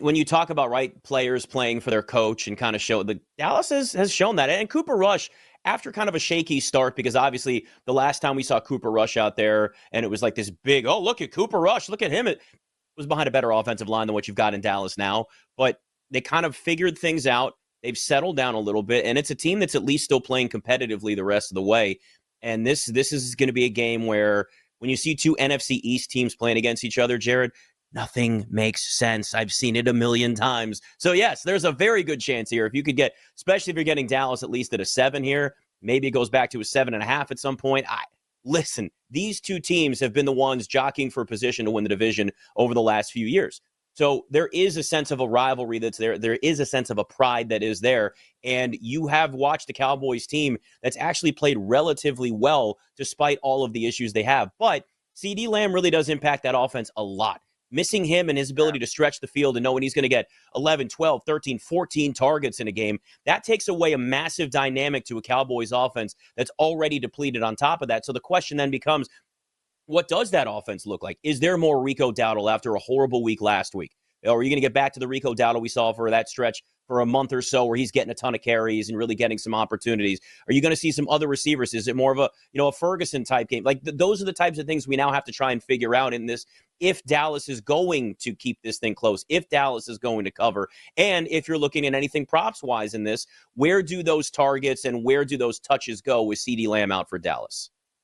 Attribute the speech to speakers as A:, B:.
A: When you talk about players playing for their coach and kind of show the Dallas has shown that. And Cooper Rush, after kind of a shaky start, because obviously the last time we saw Cooper Rush out there and it was like this big, oh, look at Cooper Rush, look at him. It was behind a better offensive line than what you've got in Dallas now. But they kind of figured things out. They've settled down a little bit, and it's a team that's at least still playing competitively the rest of the way. And this is going to be a game where when you see two NFC East teams playing against each other, Jared, nothing makes sense. I've seen it a million times. So, yes, there's a very good chance here. If you could get, especially if you're getting Dallas at least at a 7 here, maybe it goes back to a 7.5 at some point. Listen, these two teams have been the ones jockeying for position to win the division over the last few years. So there is a sense of a rivalry that's there. There is a sense of a pride that is there. And you have watched the Cowboys team that's actually played relatively well despite all of the issues they have. But CeeDee Lamb really does impact that offense a lot. Missing him and his ability to stretch the field and knowing he's going to get 11, 12, 13, 14 targets in a game, that takes away a massive dynamic to a Cowboys offense that's already depleted on top of that. So the question then becomes, what does that offense look like? Is there more Rico Dowdle after a horrible week last week? Or are you going to get back to the Rico Dowdle we saw for that stretch for a month or so where he's getting a ton of carries and really getting some opportunities? Are you going to see some other receivers? Is it more of a Ferguson type game? Like those are the types of things we now have to try and figure out in this. If Dallas is going to keep this thing close, if Dallas is going to cover, and if you're looking at anything props-wise in this, where do those targets and where do those touches go with CeeDee Lamb out for Dallas?